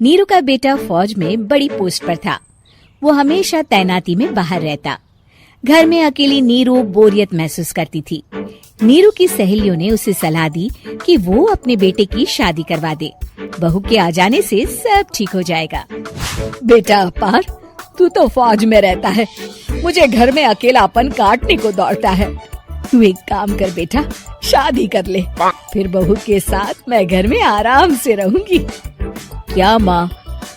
नीरू का बेटा फौज में बड़ी पोस्ट पर था। वो हमेशा तैनाती में बाहर रहता। घर में अकेली नीरू बोरियत महसूस करती थी। नीरू की सहेलियों ने उसे सलाह दी कि वो अपने बेटे की शादी करवा दे। बहू के आ जाने से सब ठीक हो जाएगा। बेटा अपार, तू तो फौज में रहता है, मुझे घर में अकेलापन काटने को दौड़ता है। तू एक काम कर बेटा, शादी कर ले, फिर बहू के साथ मैं घर में आराम से रहूंगी। क्या माँ,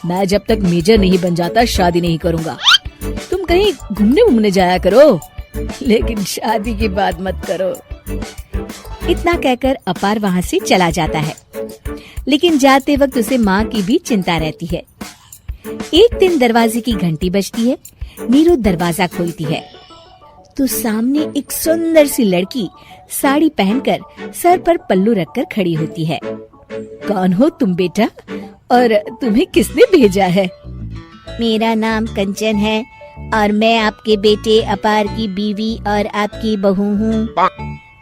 मैं जब तक मेजर नहीं बन जाता शादी नहीं करूँगा। तुम कहीं घूमने जाया करो, लेकिन शादी की बात मत करो। इतना कहकर अपार वहाँ से चला जाता है, लेकिन जाते वक्त उसे माँ की भी चिंता रहती है। एक दिन दरवाजे की घंटी बजती है। नीरू दरवाजा खोलती है तो सामने एक सुंदर सी लड़की साड़ी पहनकर सर पर पल्लू रखकर खड़ी होती है। कौन हो तुम बेटा, और तुम्हें किसने भेजा है? मेरा नाम कंचन है और मैं आपके बेटे अपार की बीवी और आपकी बहू हूँ।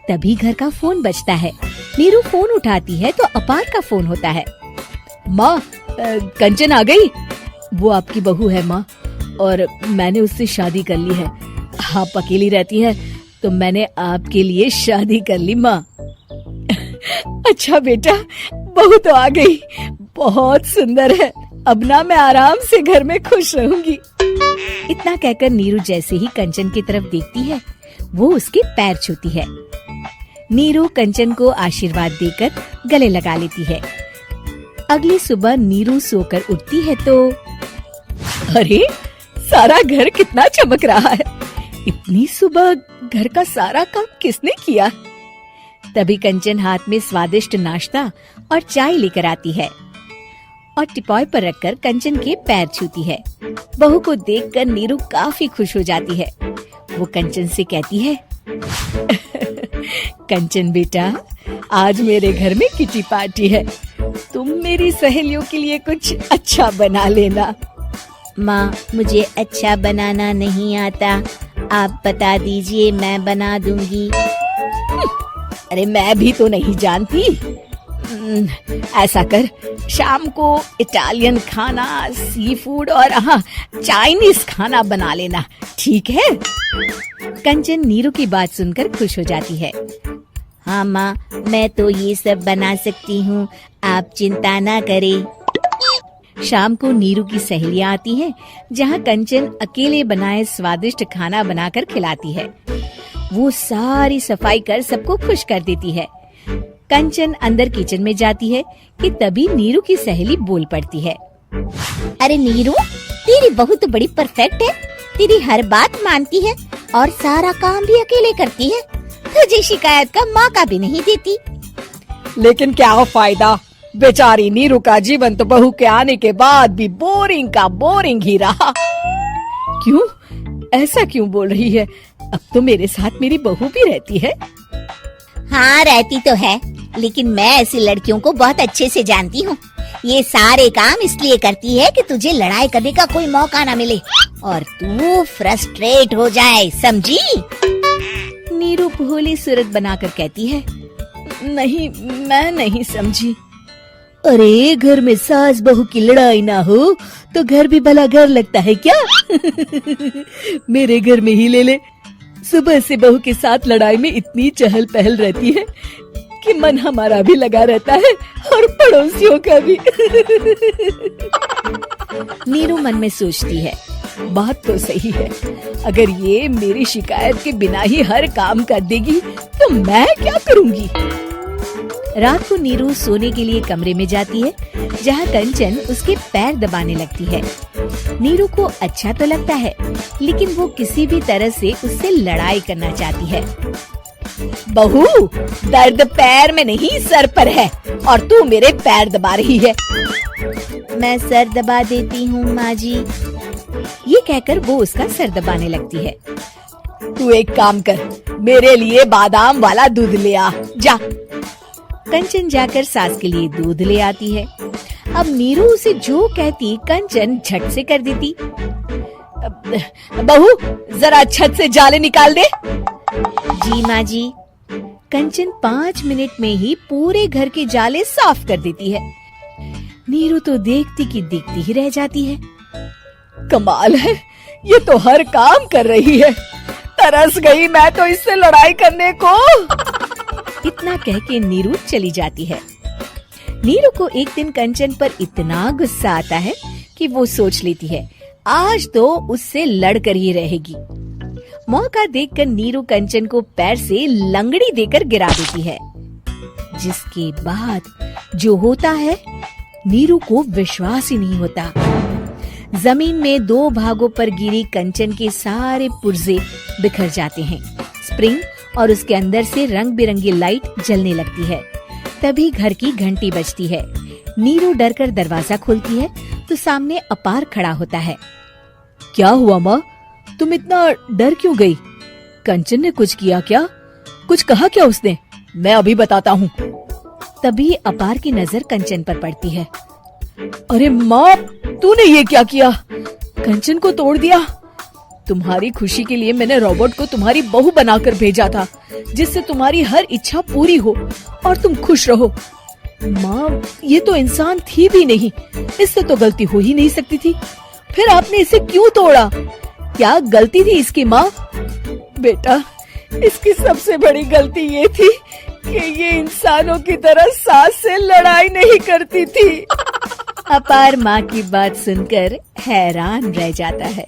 तभी घर का फोन बजता है। नीरू फोन उठाती है तो अपार का फोन होता है। माँ, कंचन आ गई। वो आपकी बहू है माँ, और मैंने उससे शादी कर ली है। आप अकेली रहती है तो मैंने आपके लिए शादी कर ली माँ। अच्छा बेटा, बहू तो आ गई, बहुत सुंदर है। अब ना मैं आराम से घर में खुश रहूंगी। इतना कहकर नीरू जैसे ही कंचन की तरफ देखती है, वो उसके पैर छूती है। नीरू कंचन को आशीर्वाद देकर गले लगा लेती है। अगली सुबह नीरू सोकर उठती है तो अरे, सारा घर कितना चमक रहा है। इतनी सुबह घर का सारा काम किसने किया? तभी कंचन हाथ में स्वादिष्ट नाश्ता और चाय लेकर आती है और टिपॉय पर रखकर कंचन के पैर छूती है। बहू को देखकर नीरू काफी खुश हो जाती है। वो कंचन से कहती है, कंचन बेटा, आज मेरे घर में किटी पार्टी है। तुम मेरी सहेलियों के लिए कुछ अच्छा बना लेना। माँ, मुझे अच्छा बनाना नहीं आता, आप बता दीजिए, मैं बना दूंगी। अरे मैं भी तो नहीं जानती। ऐसा कर, शाम को इटालियन खाना, सी फूड और चाइनीज खाना बना लेना, ठीक है? कंचन नीरू की बात सुनकर खुश हो जाती है। हाँ माँ, मैं तो ये सब बना सकती हूँ, आप चिंता ना करें। शाम को नीरू की सहेलियाँ आती हैं, जहाँ कंचन अकेले बनाए स्वादिष्ट खाना बनाकर खिलाती है। वो सारी सफाई कर सबको खुश कर देती है। कंचन अंदर किचन में जाती है कि तभी नीरू की सहेली बोल पड़ती है। अरे नीरू, तेरी बहू तो बड़ी परफेक्ट है, तेरी हर बात मानती है और सारा काम भी अकेले करती है, तुझे शिकायत का मौका भी नहीं देती। लेकिन क्या फायदा, बेचारी नीरू का जीवन तो बहू के आने के बाद भी बोरिंग का बोरिंग ही रहा। क्यों, ऐसा क्यों बोल रही है? अब तो मेरे साथ मेरी बहू भी रहती है। हाँ, रहती तो है, लेकिन मैं ऐसी लड़कियों को बहुत अच्छे से जानती हूँ। ये सारे काम इसलिए करती है कि तुझे लड़ाई करने का कोई मौका ना मिले और तू फ्रस्ट्रेट हो जाए, समझी? नीरू भोली सूरत बनाकर कहती है, नहीं, मैं नहीं समझी। अरे, घर में सास बहू की लड़ाई ना हो तो घर भी भला घर लगता है क्या? मेरे घर में ही ले ले। सुबह से बहू के साथ लड़ाई में इतनी चहल पहल रहती है कि मन हमारा भी लगा रहता है और पड़ोसियों का भी। नीरू मन में सोचती है, बात तो सही है। अगर ये मेरी शिकायत के बिना ही हर काम कर देगी तो मैं क्या करूँगी? रात को नीरू सोने के लिए कमरे में जाती है, जहाँ कंचन उसके पैर दबाने लगती है। नीरू को अच्छा तो लगता है, लेकिन वो किसी भी तरह से उससे लड़ाई करना चाहती है। बहू, दर्द पैर में नहीं सर पर है और तू मेरे पैर दबा रही है। मैं सर दबा देती हूँ माँ जी। ये कहकर वो उसका सर दबाने लगती है। तू एक काम कर, मेरे लिए बादाम वाला दूध ले आ, जा। कंचन जाकर सास के लिए दूध ले आती है। अब नीरू उसे जो कहती कंचन झट से कर देती। बहू, जरा छत से जाले निकाल दे। जी माँ जी। कंचन 5 मिनट में ही पूरे घर के जाले साफ कर देती है। नीरू तो देखती की दिखती ही रह जाती है। कमाल है, ये तो हर काम कर रही है। तरस गई मैं तो इससे लड़ाई करने को। इतना कह के नीरू चली जाती है। नीरू को एक दिन कंचन पर इतना गुस्सा आता है कि वो सोच लेती है आज तो उससे लड़कर ही रहेगी। मौका देखकर नीरू कंचन को पैर से लंगड़ी देकर गिरा देती है, जिसके बाद जो होता है नीरू को विश्वास ही नहीं होता। जमीन में 2 भागों पर गिरी कंचन के सारे पुर्जे बिखर जाते हैं। स्प्रिंग और उसके अंदर से रंग बिरंगी लाइट जलने लगती है। तभी घर की घंटी बजती है। नीरू डरकर दरवाजा खोलती है तो सामने अपार खड़ा होता है। क्या हुआ माँ, तुम इतना डर क्यों गई? कंचन ने कुछ किया क्या? कुछ कहा क्या उसने? मैं अभी बताता हूँ। तभी अपार की नजर कंचन पर पड़ती है। अरे माँ, तूने ये क्या किया? कंचन को तोड़ दिया। तुम्हारी खुशी के लिए मैंने रोबोट को तुम्हारी बहू बनाकर भेजा था, जिससे तुम्हारी हर इच्छा पूरी हो और तुम खुश रहो। माँ, ये तो इंसान थी भी नहीं, इससे तो गलती हो ही नहीं सकती थी। फिर आपने इसे क्यों तोड़ा? क्या गलती थी इसकी माँ? बेटा, इसकी सबसे बड़ी गलती ये थी कि ये इंसानों की तरह सांस से लड़ाई नहीं करती थी। अपार माँ की बात सुनकर हैरान रह जाता है।